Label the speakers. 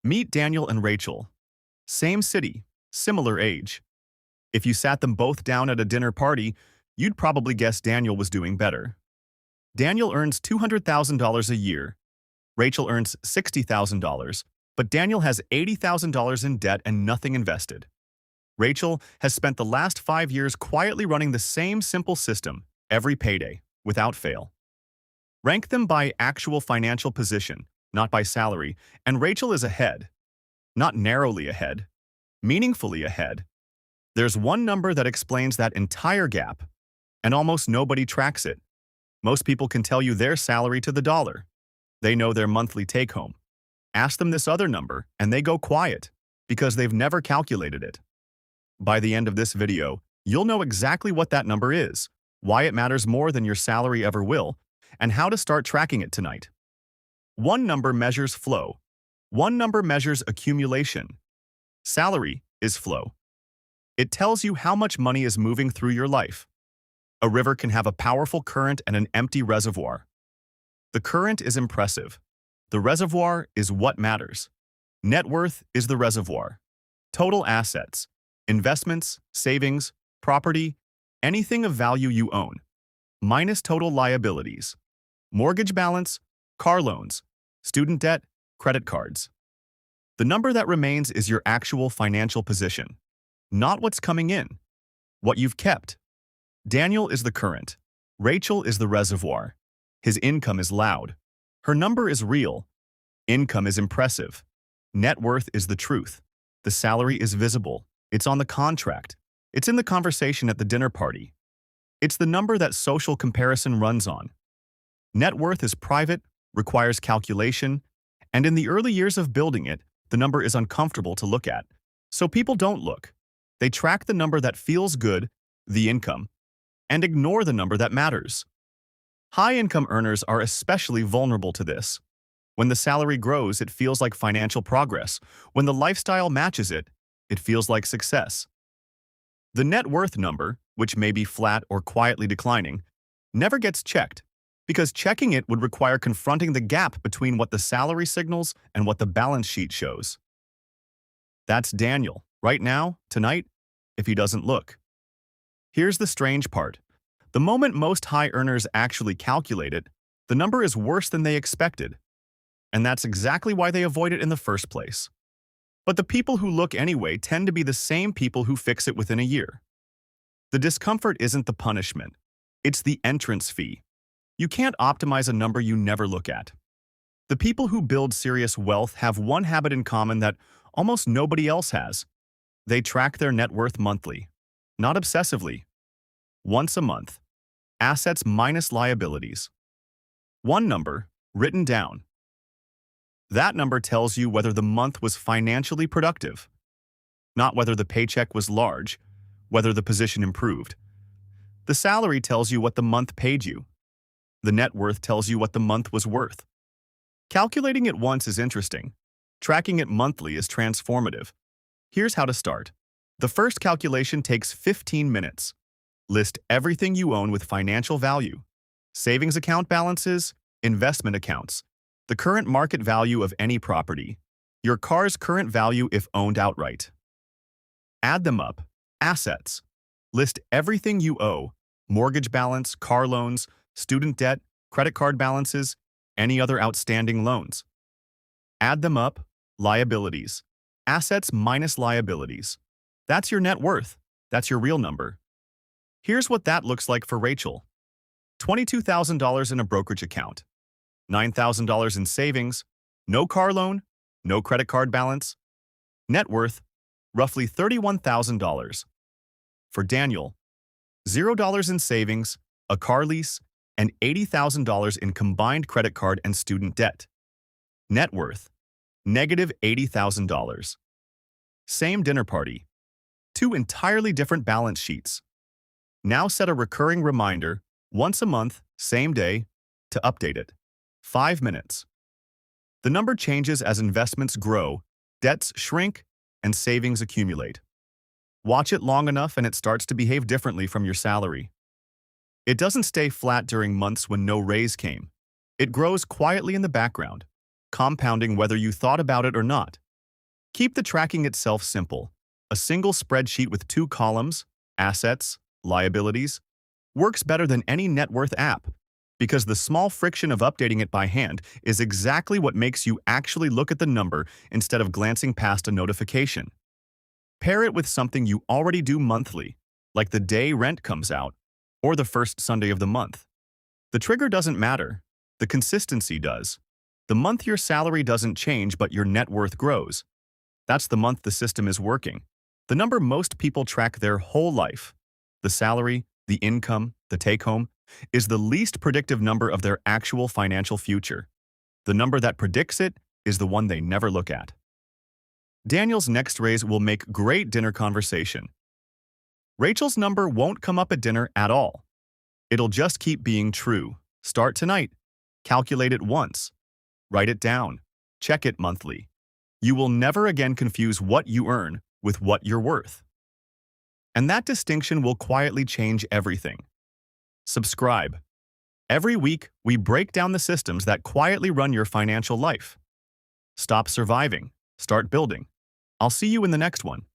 Speaker 1: Meet Daniel and Rachel. Same city, similar age. If you sat them both down at a dinner party, you'd probably guess Daniel was doing better. Daniel earns $200,000 a year. Rachel earns $60,000, but Daniel has $80,000 in debt and nothing invested. Rachel has spent the last 5 years quietly running the same simple system every payday, without fail. Rank them by actual financial position, not by salary, and Rachel is ahead. Not narrowly ahead, meaningfully ahead. There's one number that explains that entire gap, and almost nobody tracks it. Most people can tell you their salary to the dollar. They know their monthly take-home. Ask them this other number, and they go quiet, because they've never calculated it. By the end of this video, you'll know exactly what that number is, why it matters more than your salary ever will, and how to start tracking it tonight. One number measures flow. One number measures accumulation. Salary is flow. It tells you how much money is moving through your life. A river can have a powerful current and an empty reservoir. The current is impressive. The reservoir is what matters. Net worth is the reservoir. Total assets, investments, savings, property, anything of value you own, minus total liabilities, mortgage balance, car loans, student debt, credit cards. The number that remains is your actual financial position, not what's coming in, what you've kept. Daniel is the current. Rachel is the reservoir. His income is loud. Her number is real. Income is impressive. Net worth is the truth. The salary is visible. It's on the contract. It's in the conversation at the dinner party. It's the number that social comparison runs on. Net worth is private, requires calculation, and in the early years of building it, the number is uncomfortable to look at. So people don't look. They track the number that feels good, the income, and ignore the number that matters. High-income earners are especially vulnerable to this. When the salary grows, it feels like financial progress. When the lifestyle matches it, it feels like success. The net worth number, which may be flat or quietly declining, never gets checked, because checking it would require confronting the gap between what the salary signals and what the balance sheet shows. That's Daniel, right now, tonight, if he doesn't look. Here's the strange part. The moment most high earners actually calculate it, the number is worse than they expected. And that's exactly why they avoid it in the first place. But the people who look anyway tend to be the same people who fix it within a year. The discomfort isn't the punishment. It's the entrance fee. You can't optimize a number you never look at. The people who build serious wealth have one habit in common that almost nobody else has. They track their net worth monthly, not obsessively. Once a month. Assets minus liabilities. One number, written down. That number tells you whether the month was financially productive, not whether the paycheck was large, whether the position improved. The salary tells you what the month paid you. The net worth tells you what the month was worth. Calculating it once is interesting. Tracking it monthly is transformative. Here's how to start. The first calculation takes 15 minutes. List everything you own with financial value. Savings account balances, investment accounts, the current market value of any property, your car's current value if owned outright. Add them up. Assets. List everything you owe, mortgage balance, car loans, student debt, credit card balances, any other outstanding loans. Add them up. Liabilities. Assets minus liabilities. That's your net worth. That's your real number. Here's what that looks like for Rachel. $22,000 in a brokerage account. $9,000 in savings. No car loan. No credit card balance. Net worth, roughly $31,000. For Daniel, $0 in savings, a car lease, and $80,000 in combined credit card and student debt. Net worth, negative $80,000. Same dinner party. Two entirely different balance sheets. Now set a recurring reminder, once a month, same day, to update it. 5 minutes. The number changes as investments grow, debts shrink, and savings accumulate. Watch it long enough and it starts to behave differently from your salary. It doesn't stay flat during months when no raise came. It grows quietly in the background, compounding whether you thought about it or not. Keep the tracking itself simple. A single spreadsheet with 2 columns, assets, liabilities, works better than any net worth app because the small friction of updating it by hand is exactly what makes you actually look at the number instead of glancing past a notification. Pair it with something you already do monthly, like the day rent comes out or the first Sunday of the month. The trigger doesn't matter. The consistency does. The month your salary doesn't change but your net worth grows. That's the month the system is working. The number most people track their whole life, the salary, the income, the take-home, is the least predictive number of their actual financial future. The number that predicts it is the one they never look at. Daniel's next raise will make great dinner conversation. Rachel's number won't come up at dinner at all. It'll just keep being true. Start tonight. Calculate it once. Write it down. Check it monthly. You will never again confuse what you earn with what you're worth. And that distinction will quietly change everything. Subscribe. Every week, we break down the systems that quietly run your financial life. Stop surviving. Start building. I'll see you in the next one.